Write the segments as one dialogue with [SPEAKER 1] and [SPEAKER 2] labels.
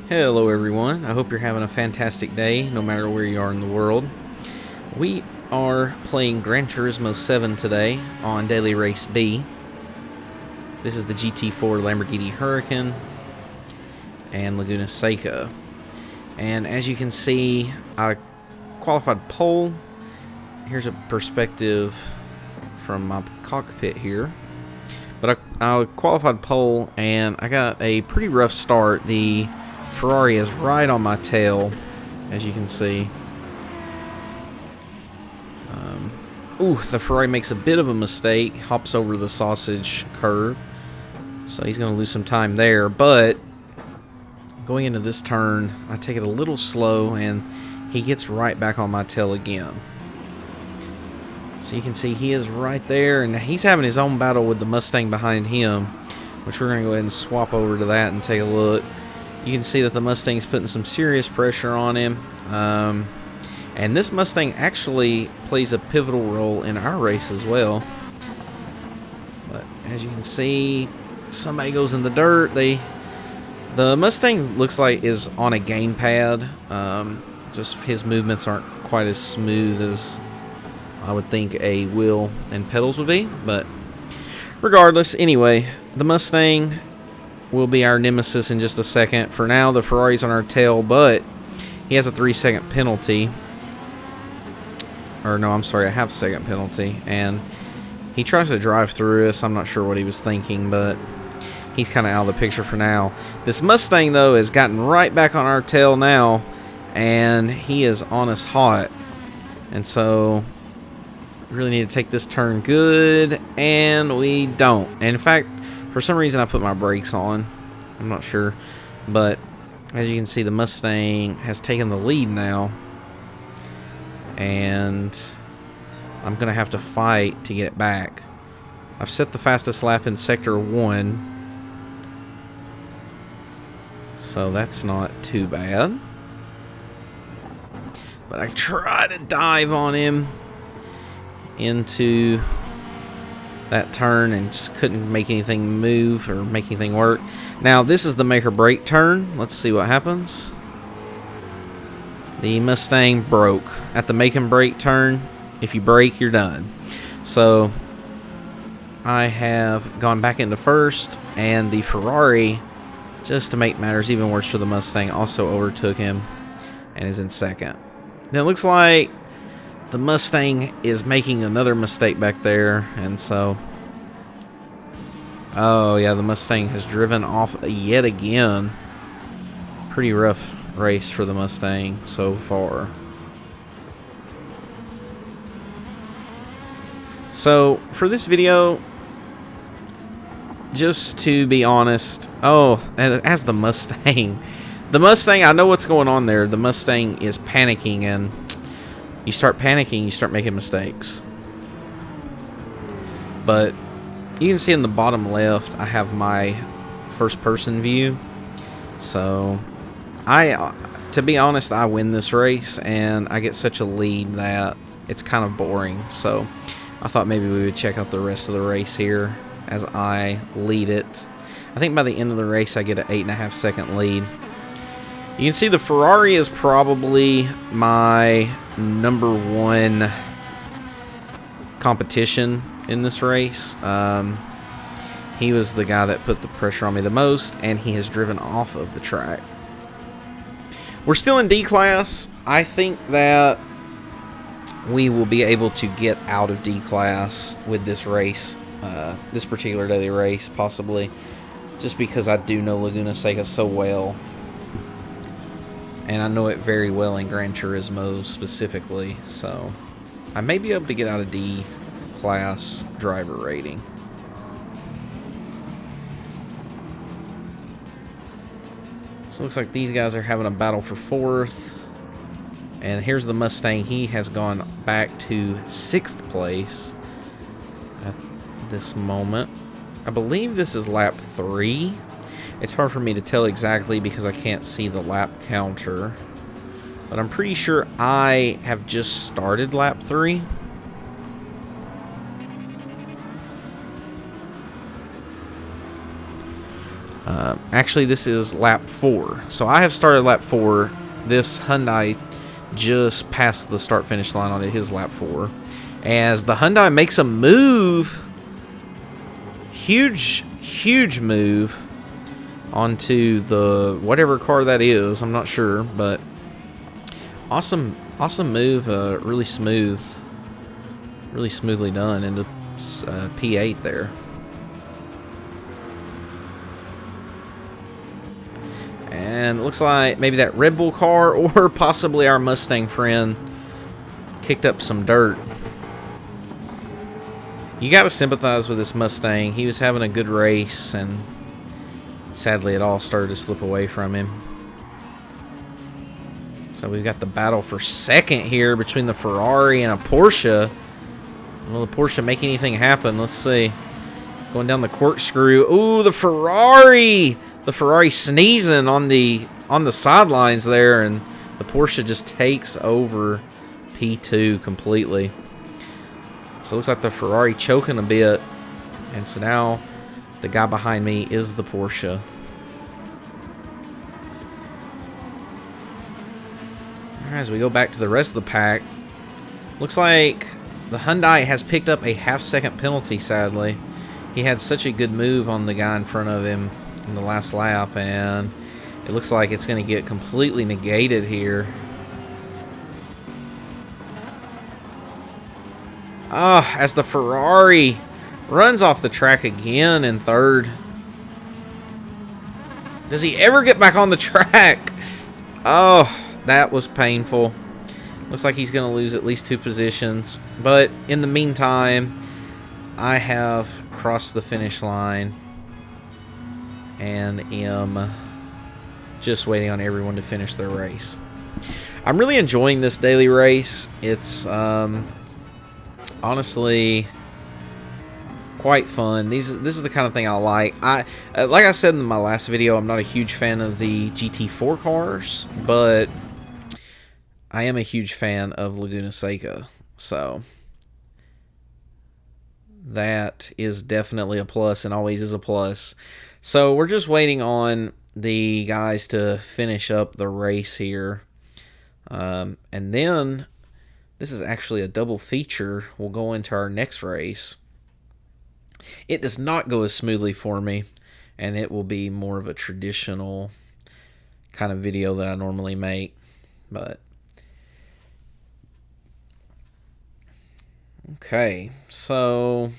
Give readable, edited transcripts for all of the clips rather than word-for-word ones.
[SPEAKER 1] Hello everyone, I hope you're having a fantastic day no matter where you are in the world. We are playing Gran Turismo 7 today on Daily Race B. This is the GT4 Lamborghini Hurcan and Laguna Seca. And as you can see, I qualified pole. Here's a perspective from my cockpit here. But I qualified pole and I got a pretty rough start. The Ferrari is right on my tail, as you can see. The Ferrari makes a bit of a mistake, hops over the sausage curve, so he's going to lose some time there. But going into this turn, I take it a little slow, and he gets right back on my tail again. So you can see he is right there, and he's having his own battle with the Mustang behind him, which we're going to go ahead and swap over to that and take a look. You can see that the Mustang's putting some serious pressure on him. And this Mustang actually plays a pivotal role in our race as well. But as you can see, somebody goes in the dirt. The Mustang looks like is on a gamepad. Just his movements aren't quite as smooth as I would think a wheel and pedals would be. But regardless, anyway, the Mustang will be our nemesis in just a second. For now, the Ferrari's on our tail, but he has a 3-second penalty. Or no, I'm sorry, a half-second penalty. And he tries to drive through us. I'm not sure what he was thinking, but he's kind of out of the picture for now. This Mustang, though, has gotten right back on our tail now, and he is on us hot. And so really need to take this turn good, and we don't. And in fact, for some reason, I put my brakes on. I'm not sure. But as you can see, the Mustang has taken the lead now. And I'm going to have to fight to get it back. I've set the fastest lap in Sector 1. So that's not too bad. But I tried to dive on him into that turn and just couldn't make anything move or make anything work. Now this is the make or break turn. Let's see what happens. The Mustang broke at the make and break turn. If you break, you're done. So I have gone back into first, and the Ferrari, just to make matters even worse for the Mustang, also overtook him and is in second. Now it looks like the Mustang is making another mistake back there, and so oh yeah, the Mustang has driven off yet again. Pretty rough race for the Mustang so far. So for this video, just to be honest, as the Mustang, I know what's going on there. The Mustang is panicking, and you start panicking, you start making mistakes. But you can see in the bottom left, I have my first person view. So to be honest, I win this race, and I get such a lead that it's kind of boring. So I thought maybe we would check out the rest of the race here as I lead it. I think by the end of the race, I get an 8.5 second lead. You can see the Ferrari is probably my number one competition in this race. He was the guy that put the pressure on me the most, and he has driven off of the track. We're still in D class. I think that we will be able to get out of D class with this race, this particular daily race, possibly, just because I do know Laguna Seca so well. And I know it very well in Gran Turismo specifically, so I may be able to get out of D class driver rating. So it looks like these guys are having a battle for fourth. And here's the Mustang. He has gone back to 6th place at this moment. I believe this is lap 3. It's hard for me to tell exactly because I can't see the lap counter. But I'm pretty sure I have just started lap 3. Actually, this is lap 4. So I have started lap 4. This Hyundai just passed the start-finish line on his lap 4. As the Hyundai makes a move, huge move onto the whatever car that is. I'm not sure, but awesome move. Really smoothly done into P8 there. And it looks like maybe that Red Bull car or possibly our Mustang friend kicked up some dirt. You got to sympathize with this Mustang. He was having a good race, and sadly it all started to slip away from him. So we've got the battle for second here between the Ferrari and a Porsche. Will the Porsche make anything happen? Let's see. Going down the corkscrew. Ooh, the Ferrari! The Ferrari sneezing on the sidelines there, and the Porsche just takes over P2 completely. So it looks like the Ferrari choking a bit, and so now the guy behind me is the Porsche. Alright, as we go back to the rest of the pack, looks like the Hyundai has picked up a half-second penalty, sadly. He had such a good move on the guy in front of him in the last lap, and it looks like it's going to get completely negated here. As the Ferrari runs off the track again in third. Does he ever get back on the track? Oh, that was painful. Looks like he's going to lose at least 2 positions. But in the meantime, I have crossed the finish line and am just waiting on everyone to finish their race. I'm really enjoying this daily race. It's honestly quite fun. This is the kind of thing I like. Like I said in my last video, I'm not a huge fan of the GT4 cars, but I am a huge fan of Laguna Seca. So that is definitely a plus and always is a plus. So we're just waiting on the guys to finish up the race here. And then this is actually a double feature. We'll go into our next race. It does not go as smoothly for me, and it will be more of a traditional kind of video that I normally make. But okay, so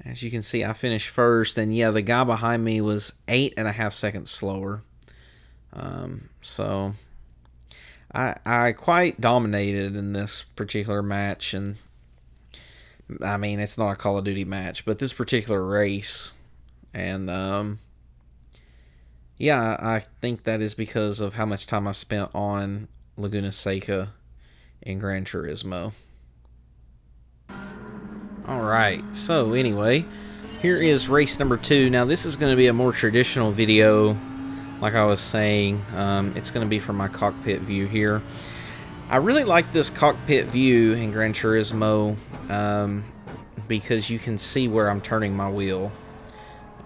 [SPEAKER 1] as you can see, I finished first, and yeah, the guy behind me was 8.5 seconds slower. So I quite dominated in this particular match, and I mean, it's not a Call of Duty match, but this particular race, and yeah, I think that is because of how much time I spent on Laguna Seca in Gran Turismo. Alright, so anyway, here is race number 2. Now this is going to be a more traditional video, like I was saying. It's going to be from my cockpit view here. I really like this cockpit view in Gran Turismo because you can see where I'm turning my wheel.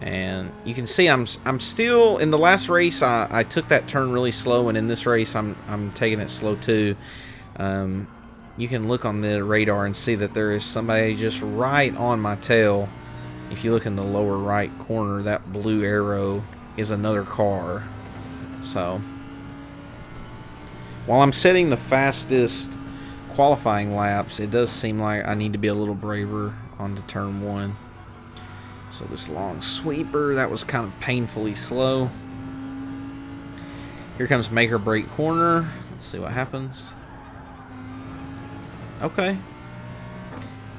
[SPEAKER 1] And you can see I'm still, in the last race I took that turn really slow, and in this race I'm taking it slow too. You can look on the radar and see that there is somebody just right on my tail. If you look in the lower right corner, that blue arrow is another car. So while I'm setting the fastest qualifying laps, it does seem like I need to be a little braver onto turn 1. So this long sweeper, that was kind of painfully slow. Here comes make or break corner. Let's see what happens. Okay.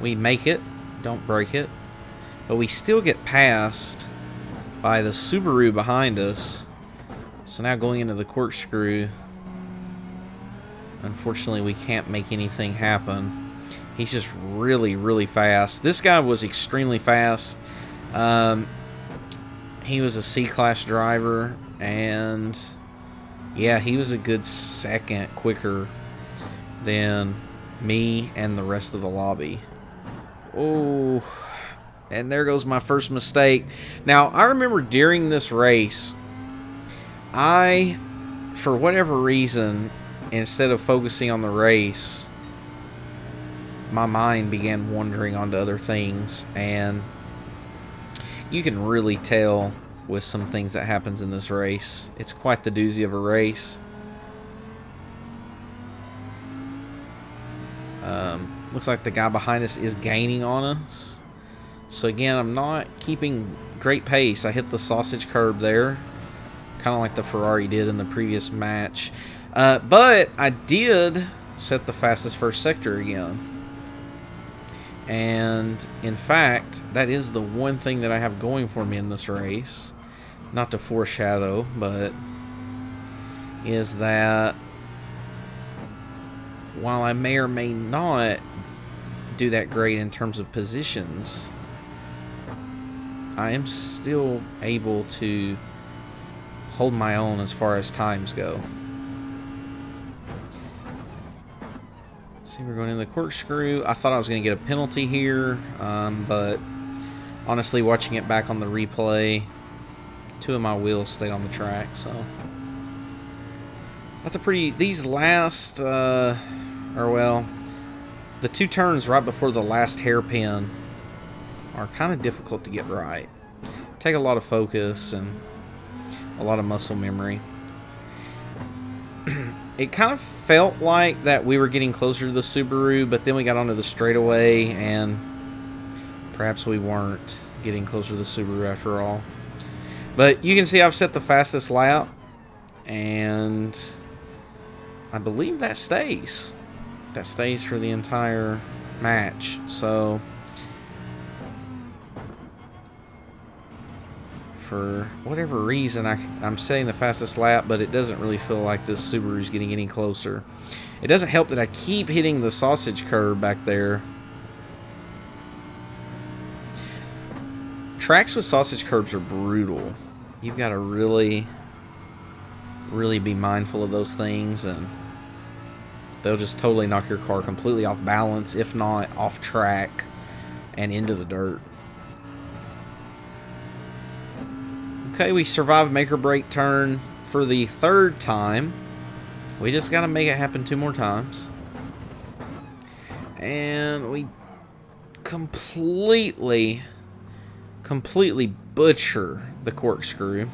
[SPEAKER 1] We make it, don't break it. But we still get passed by the Subaru behind us. So now going into the corkscrew, unfortunately we can't make anything happen. He's just really, really fast. This guy was extremely fast. He was a C-class driver, and yeah, he was a good second quicker than me and the rest of the lobby. Oh, and there goes my first mistake. Now, I remember during this race, for whatever reason, instead of focusing on the race, my mind began wandering onto other things, and you can really tell with some things that happens in this race. It's quite the doozy of a race. Looks like the guy behind us is gaining on us. So again, I'm not keeping great pace. I hit the sausage curb there, kind of like the Ferrari did in the previous match. But I did set the fastest first sector again. And in fact, that is the one thing that I have going for me in this race. Not to foreshadow, but is that while I may or may not do that great in terms of positions, I am still able to hold my own as far as times go. See, we're going in the corkscrew. I thought I was going to get a penalty here, but honestly, watching it back on the replay, 2 of my wheels stayed on the track, so that's a pretty... These last, the 2 turns right before the last hairpin are kind of difficult to get right. Take a lot of focus and a lot of muscle memory. It kind of felt like that we were getting closer to the Subaru, but then we got onto the straightaway, and perhaps we weren't getting closer to the Subaru after all. But you can see I've set the fastest lap, and I believe that stays. That stays for the entire match. So for whatever reason, I'm setting the fastest lap, but it doesn't really feel like this Subaru's getting any closer. It doesn't help that I keep hitting the sausage curb back there. Tracks with sausage curbs are brutal. You've got to really be mindful of those things, and they'll just totally knock your car completely off balance, if not off track and into the dirt. Okay, we survived make or break turn for the 3rd time. We just got to make it happen 2 more times. And we completely butcher the corkscrew.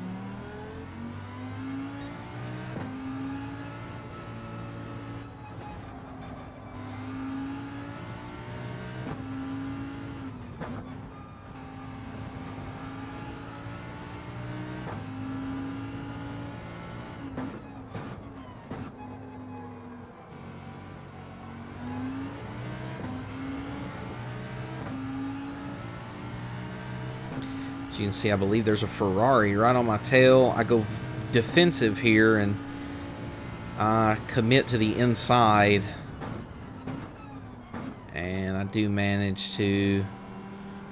[SPEAKER 1] As you can see, I believe there's a Ferrari right on my tail. I go defensive here, and I commit to the inside. And I do manage to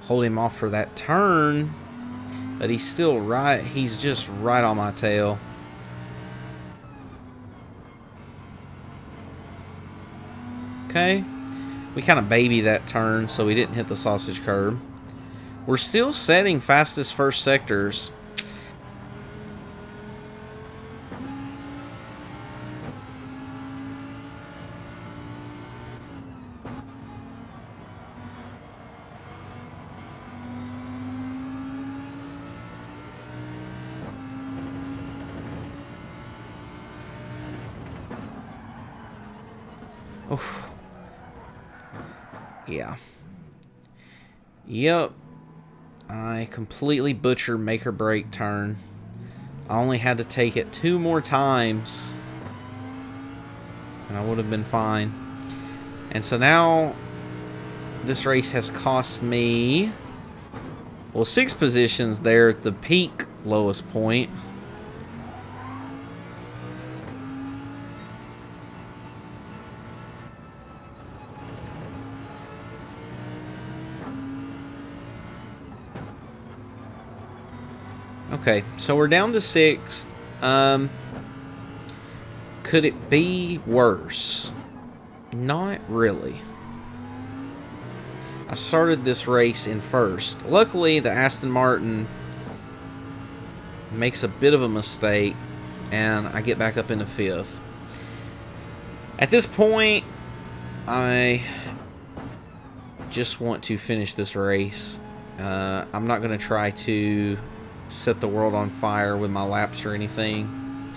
[SPEAKER 1] hold him off for that turn. But he's still right. He's just right on my tail. Okay. We kind of baby that turn, so we didn't hit the sausage curb. We're still setting fastest first sectors. Oof. Yeah. Yep. I completely butchered make or break turn. I only had to take it 2 more times, and I would have been fine. And so now this race has cost me, well, 6 positions there at the peak lowest point. Okay, so we're down to 6th. Could it be worse? Not really. I started this race in first. Luckily, the Aston Martin makes a bit of a mistake, and I get back up into fifth. At this point, I just want to finish this race. I'm not going to try to set the world on fire with my laps or anything.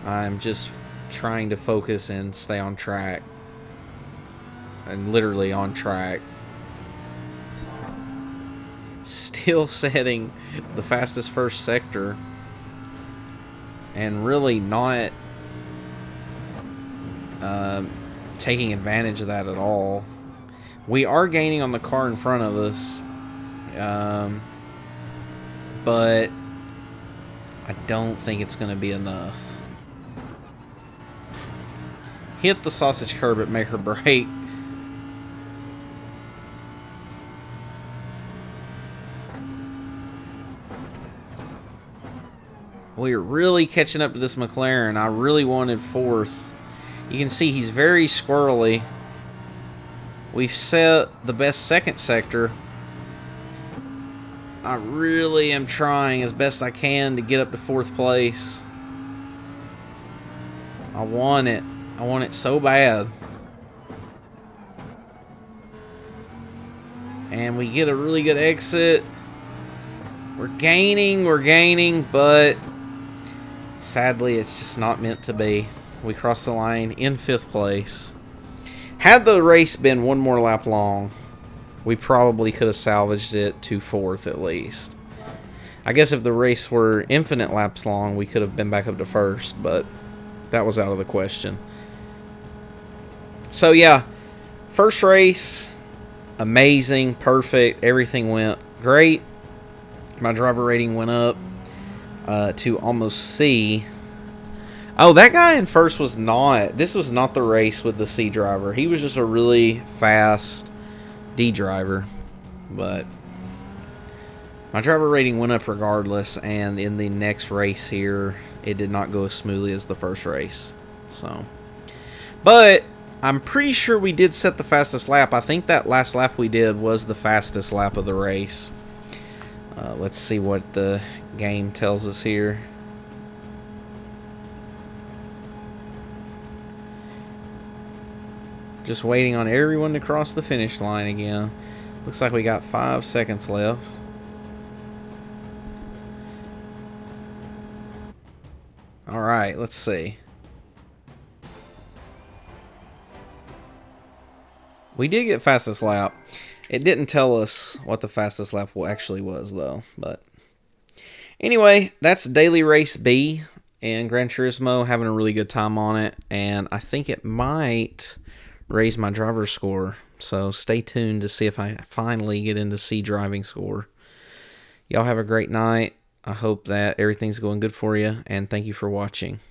[SPEAKER 1] I'm just trying to focus and stay on track. And literally on track. Still setting the fastest first sector. And really not taking advantage of that at all. We are gaining on the car in front of us, but I don't think it's going to be enough. Hit the sausage curb at make or break. We're really catching up to this McLaren. I really wanted fourth. You can see he's very squirrely. We've set the best second sector. I really am trying as best I can to get up to fourth place. I want it. I want it so bad. And we get a really good exit. We're gaining, but sadly it's just not meant to be. We crossed the line in fifth place. Had the race been one more lap long, we probably could have salvaged it to fourth at least. I guess if the race were infinite laps long, we could have been back up to first, but that was out of the question. So yeah, first race, amazing, perfect, everything went great. My driver rating went up to almost C. Oh, that guy in first was not... This was not the race with the C driver. He was just a really fast D driver. But my driver rating went up regardless, and in the next race here, it did not go as smoothly as the first race. So, but I'm pretty sure we did set the fastest lap. I think that last lap we did was the fastest lap of the race. Let's see what the game tells us here. Just waiting on everyone to cross the finish line again. Looks like we got 5 seconds left. Alright, let's see. We did get fastest lap. It didn't tell us what the fastest lap actually was, though. But anyway, that's Daily Race B in Gran Turismo. Having a really good time on it. And I think it might raise my driver score. So stay tuned to see if I finally get into C driving score. Y'all have a great night. I hope that everything's going good for you. And thank you for watching.